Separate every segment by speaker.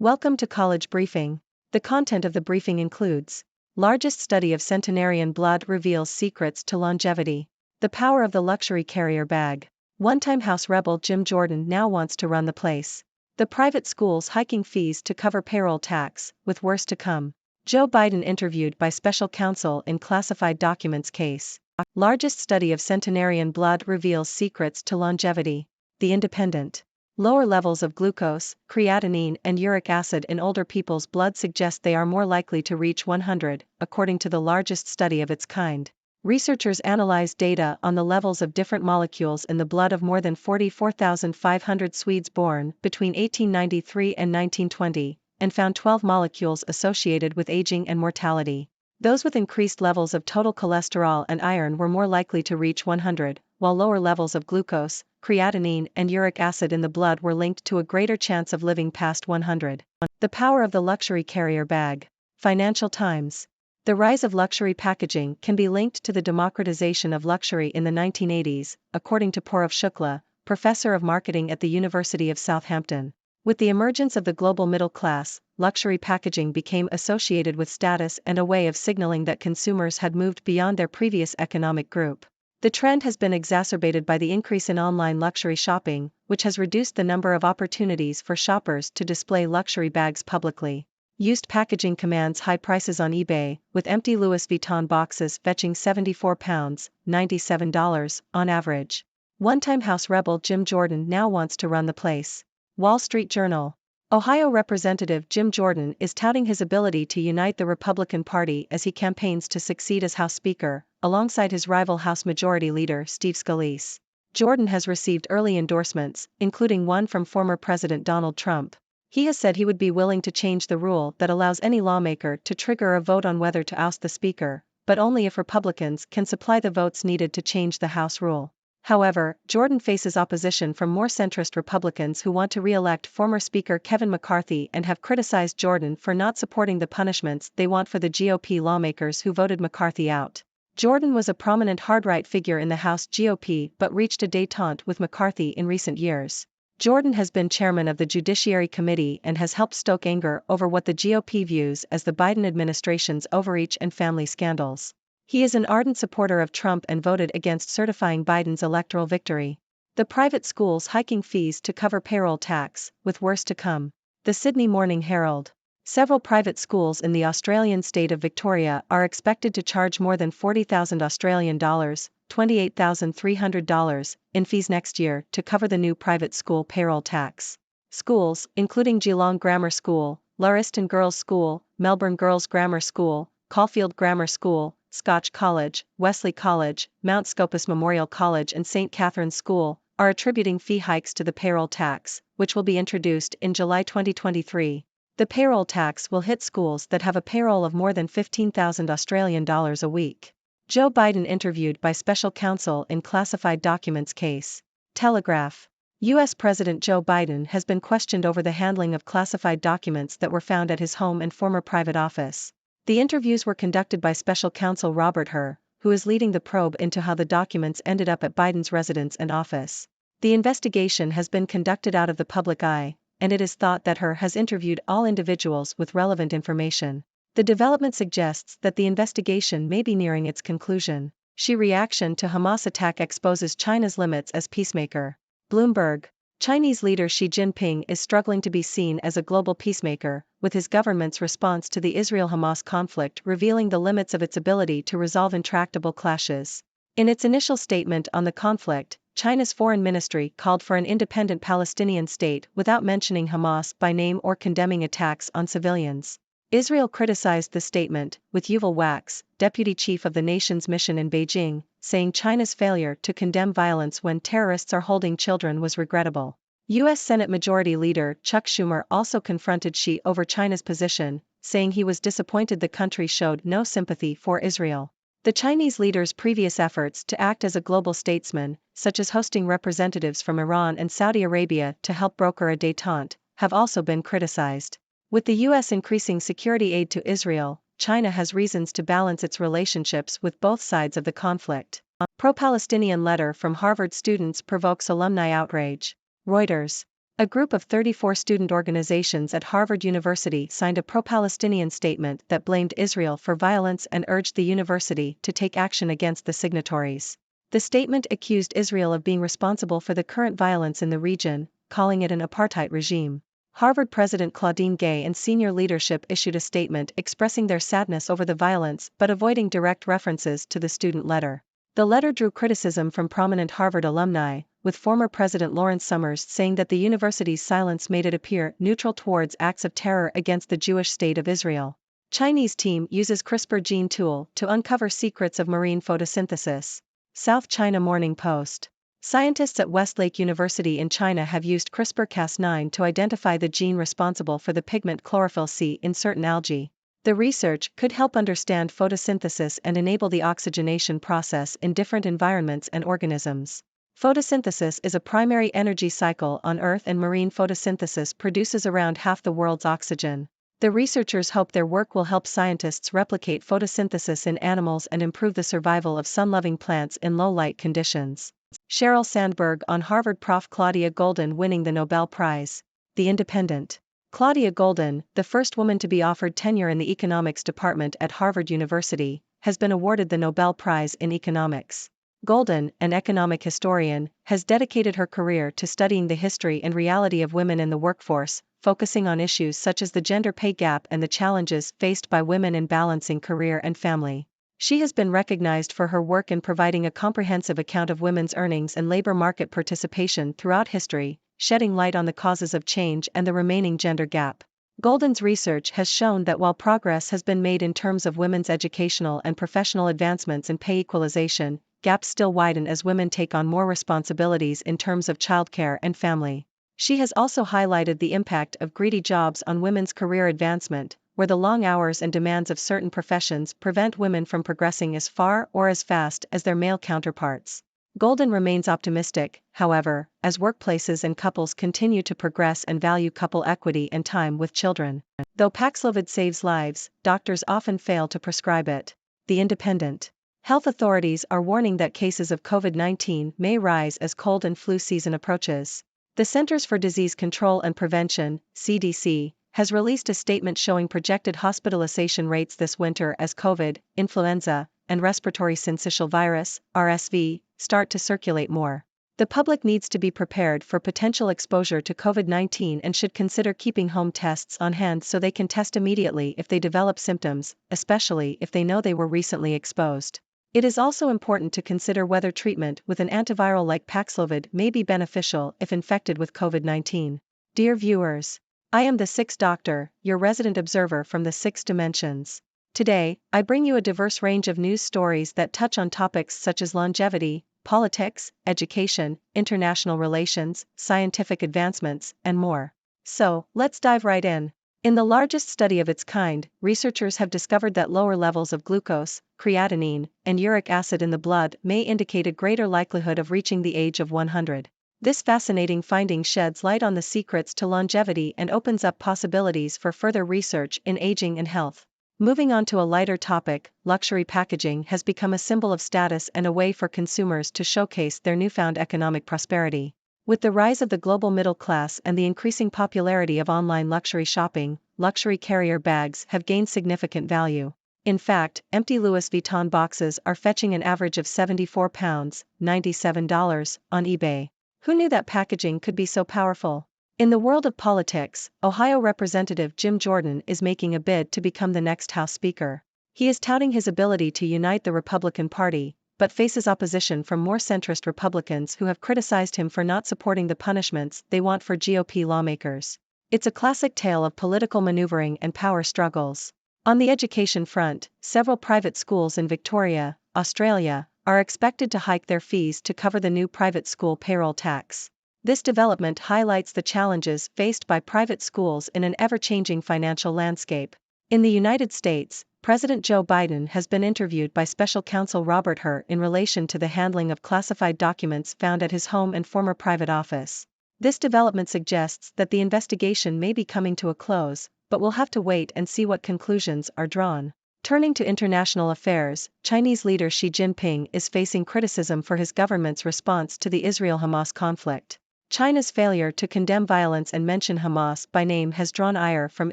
Speaker 1: Welcome to College Briefing. The content of the briefing includes: largest study of centenarian blood reveals secrets to longevity. The power of the luxury carrier bag. One-time House rebel Jim Jordan now wants to run the place. The private schools hiking fees to cover payroll tax, with worse to come. Joe Biden interviewed by special counsel in classified documents case. Largest study of centenarian blood reveals secrets to longevity. The Independent. Lower levels of glucose, creatinine, and uric acid in older people's blood suggest they are more likely to reach 100, according to the largest study of its kind. Researchers analyzed data on the levels of different molecules in the blood of more than 44,500 Swedes born between 1893 and 1920, and found 12 molecules associated with aging and mortality. Those with increased levels of total cholesterol and iron were more likely to reach 100, while lower levels of glucose, creatinine, and uric acid in the blood were linked to a greater chance of living past 100. The power of the luxury carrier bag. Financial Times. The rise of luxury packaging can be linked to the democratization of luxury in the 1980s, according to Purav Shukla, professor of marketing at the University of Southampton. With the emergence of the global middle class, luxury packaging became associated with status and a way of signaling that consumers had moved beyond their previous economic group. The trend has been exacerbated by the increase in online luxury shopping, which has reduced the number of opportunities for shoppers to display luxury bags publicly. Used packaging commands high prices on eBay, with empty Louis Vuitton boxes fetching £74, $97, on average. One-time House rebel Jim Jordan now wants to run the place. Wall Street Journal. Ohio Representative Jim Jordan is touting his ability to unite the Republican Party as he campaigns to succeed as House Speaker, alongside his rival House Majority Leader Steve Scalise. Jordan has received early endorsements, including one from former President Donald Trump. He has said he would be willing to change the rule that allows any lawmaker to trigger a vote on whether to oust the Speaker, but only if Republicans can supply the votes needed to change the House rule. However, Jordan faces opposition from more centrist Republicans who want to re-elect former Speaker Kevin McCarthy and have criticized Jordan for not supporting the punishments they want for the GOP lawmakers who voted McCarthy out. Jordan was a prominent hard-right figure in the House GOP but reached a détente with McCarthy in recent years. Jordan has been chairman of the Judiciary Committee and has helped stoke anger over what the GOP views as the Biden administration's overreach and family scandals. He is an ardent supporter of Trump and voted against certifying Biden's electoral victory. The private schools hiking fees to cover payroll tax, with worse to come. The Sydney Morning Herald. Several private schools in the Australian state of Victoria are expected to charge more than $40,000 Australian dollars, $28,300, in fees next year to cover the new private school payroll tax. Schools, including Geelong Grammar School, Lauriston Girls' School, Melbourne Girls' Grammar School, Caulfield Grammar School, Scotch College, Wesley College, Mount Scopus Memorial College and St. Catherine's School, are attributing fee hikes to the payroll tax, which will be introduced in July 2023. The payroll tax will hit schools that have a payroll of more than $15,000 Australian dollars a week. Joe Biden interviewed by special counsel in classified documents case. Telegraph. U.S. President Joe Biden has been questioned over the handling of classified documents that were found at his home and former private office. The interviews were conducted by special counsel Robert Hur, who is leading the probe into how the documents ended up at Biden's residence and office. The investigation has been conducted out of the public eye, and it is thought that Hur has interviewed all individuals with relevant information. The development suggests that the investigation may be nearing its conclusion. Xi reaction to Hamas attack exposes China's limits as peacemaker. Bloomberg. Chinese leader Xi Jinping is struggling to be seen as a global peacemaker, with his government's response to the Israel-Hamas conflict revealing the limits of its ability to resolve intractable clashes. In its initial statement on the conflict, China's foreign ministry called for an independent Palestinian state without mentioning Hamas by name or condemning attacks on civilians. Israel criticized the statement, with Yuval Wax, deputy chief of the nation's mission in Beijing, saying China's failure to condemn violence when terrorists are holding children was regrettable. U.S. Senate Majority Leader Chuck Schumer also confronted Xi over China's position, saying he was disappointed the country showed no sympathy for Israel. The Chinese leader's previous efforts to act as a global statesman, such as hosting representatives from Iran and Saudi Arabia to help broker a détente, have also been criticized. With the U.S. increasing security aid to Israel, China has reasons to balance its relationships with both sides of the conflict. Pro-Palestinian letter from Harvard students provokes alumni outrage. Reuters. A group of 34 student organizations at Harvard University signed a pro-Palestinian statement that blamed Israel for violence and urged the university to take action against the signatories. The statement accused Israel of being responsible for the current violence in the region, calling it an apartheid regime. Harvard President Claudine Gay and senior leadership issued a statement expressing their sadness over the violence but avoiding direct references to the student letter. The letter drew criticism from prominent Harvard alumni, with former President Lawrence Summers saying that the university's silence made it appear neutral towards acts of terror against the Jewish state of Israel. Chinese team uses CRISPR gene tool to uncover secrets of marine photosynthesis. South China Morning Post. Scientists at Westlake University in China have used CRISPR-Cas9 to identify the gene responsible for the pigment chlorophyll C in certain algae. The research could help understand photosynthesis and enable the oxygenation process in different environments and organisms. Photosynthesis is a primary energy cycle on Earth, and marine photosynthesis produces around half the world's oxygen. The researchers hope their work will help scientists replicate photosynthesis in animals and improve the survival of sun-loving plants in low-light conditions. Sheryl Sandberg on Harvard. Prof. Claudia Goldin winning the Nobel Prize. The Independent. Claudia Goldin, the first woman to be offered tenure in the economics department at Harvard University, has been awarded the Nobel Prize in Economics. Goldin, an economic historian, has dedicated her career to studying the history and reality of women in the workforce, focusing on issues such as the gender pay gap and the challenges faced by women in balancing career and family. She has been recognized for her work in providing a comprehensive account of women's earnings and labor market participation throughout history, shedding light on the causes of change and the remaining gender gap. Goldin's research has shown that while progress has been made in terms of women's educational and professional advancements and pay equalization, gaps still widen as women take on more responsibilities in terms of childcare and family. She has also highlighted the impact of greedy jobs on women's career advancement, where the long hours and demands of certain professions prevent women from progressing as far or as fast as their male counterparts. Goldin remains optimistic, however, as workplaces and couples continue to progress and value couple equity and time with children. Though Paxlovid saves lives, doctors often fail to prescribe it. The Independent. Health authorities are warning that cases of COVID-19 may rise as cold and flu season approaches. The Centers for Disease Control and Prevention, CDC, has released a statement showing projected hospitalization rates this winter as COVID, influenza, and respiratory syncytial virus, RSV, start to circulate more. The public needs to be prepared for potential exposure to COVID-19 and should consider keeping home tests on hand so they can test immediately if they develop symptoms, especially if they know they were recently exposed. It is also important to consider whether treatment with an antiviral like Paxlovid may be beneficial if infected with COVID-19. Dear viewers, I am the Sixth Doctor, your resident observer from the Six Dimensions. Today, I bring you a diverse range of news stories that touch on topics such as longevity, politics, education, international relations, scientific advancements, and more. So, let's dive right in. In the largest study of its kind, researchers have discovered that lower levels of glucose, creatinine, and uric acid in the blood may indicate a greater likelihood of reaching the age of 100. This fascinating finding sheds light on the secrets to longevity and opens up possibilities for further research in aging and health. Moving on to a lighter topic, luxury packaging has become a symbol of status and a way for consumers to showcase their newfound economic prosperity. With the rise of the global middle class and the increasing popularity of online luxury shopping, luxury carrier bags have gained significant value. In fact, empty Louis Vuitton boxes are fetching an average of £74, $97, on eBay. Who knew that packaging could be so powerful? In the world of politics, Ohio Representative Jim Jordan is making a bid to become the next House Speaker. He is touting his ability to unite the Republican Party, but faces opposition from more centrist Republicans who have criticized him for not supporting the punishments they want for GOP lawmakers. It's a classic tale of political maneuvering and power struggles. On the education front, several private schools in Victoria, Australia, are expected to hike their fees to cover the new private school payroll tax. This development highlights the challenges faced by private schools in an ever-changing financial landscape. In the United States, President Joe Biden has been interviewed by Special Counsel Robert Hur in relation to the handling of classified documents found at his home and former private office. This development suggests that the investigation may be coming to a close, but we'll have to wait and see what conclusions are drawn. Turning to international affairs, Chinese leader Xi Jinping is facing criticism for his government's response to the Israel-Hamas conflict. China's failure to condemn violence and mention Hamas by name has drawn ire from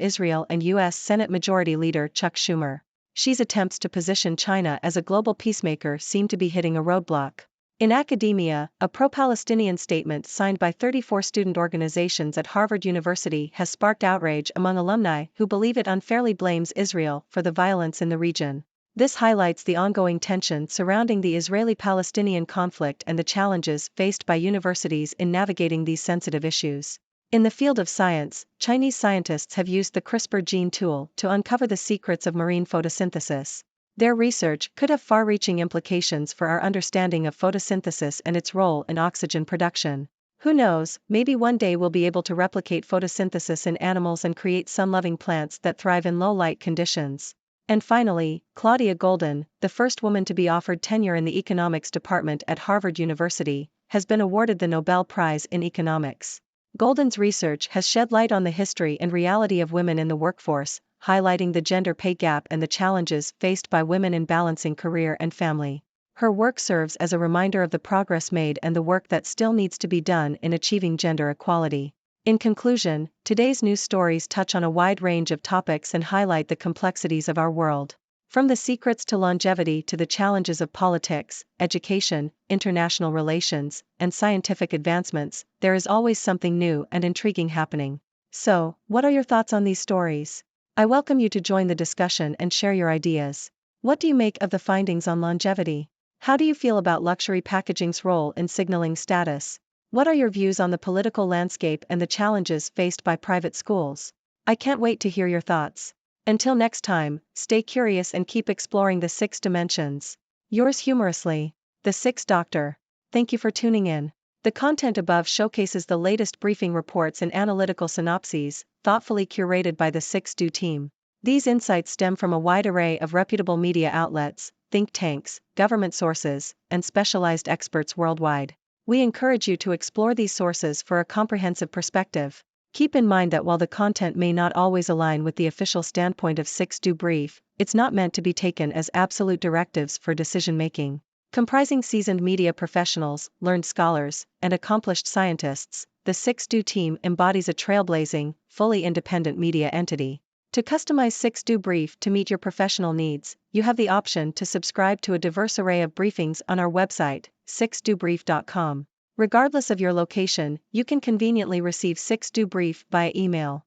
Speaker 1: Israel and U.S. Senate Majority Leader Chuck Schumer. Xi's attempts to position China as a global peacemaker seem to be hitting a roadblock. In academia, a pro-Palestinian statement signed by 34 student organizations at Harvard University has sparked outrage among alumni who believe it unfairly blames Israel for the violence in the region. This highlights the ongoing tension surrounding the Israeli-Palestinian conflict and the challenges faced by universities in navigating these sensitive issues. In the field of science, Chinese scientists have used the CRISPR gene tool to uncover the secrets of marine photosynthesis. Their research could have far-reaching implications for our understanding of photosynthesis and its role in oxygen production. Who knows, maybe one day we'll be able to replicate photosynthesis in animals and create sun-loving plants that thrive in low-light conditions. And finally, Claudia Goldin, the first woman to be offered tenure in the economics department at Harvard University, has been awarded the Nobel Prize in Economics. Goldin's research has shed light on the history and reality of women in the workforce, highlighting the gender pay gap and the challenges faced by women in balancing career and family. Her work serves as a reminder of the progress made and the work that still needs to be done in achieving gender equality. In conclusion, today's news stories touch on a wide range of topics and highlight the complexities of our world. From the secrets to longevity to the challenges of politics, education, international relations, and scientific advancements, there is always something new and intriguing happening. So, what are your thoughts on these stories? I welcome you to join the discussion and share your ideas. What do you make of the findings on longevity? How do you feel about luxury packaging's role in signaling status? What are your views on the political landscape and the challenges faced by private schools? I can't wait to hear your thoughts. Until next time, stay curious and keep exploring the 6 dimensions. Yours humorously, The Sixth Doctor. Thank you for tuning in. The content above showcases the latest briefing reports and analytical synopses, thoughtfully curated by the 6Do team. These insights stem from a wide array of reputable media outlets, think tanks, government sources, and specialized experts worldwide. We encourage you to explore these sources for a comprehensive perspective. Keep in mind that while the content may not always align with the official standpoint of 6Do Brief, it's not meant to be taken as absolute directives for decision-making. Comprising seasoned media professionals, learned scholars, and accomplished scientists, the 6Do team embodies a trailblazing, fully independent media entity. To customize 6Do Brief to meet your professional needs, you have the option to subscribe to a diverse array of briefings on our website, 6dobrief.com. Regardless of your location, you can conveniently receive 6Do Brief via email.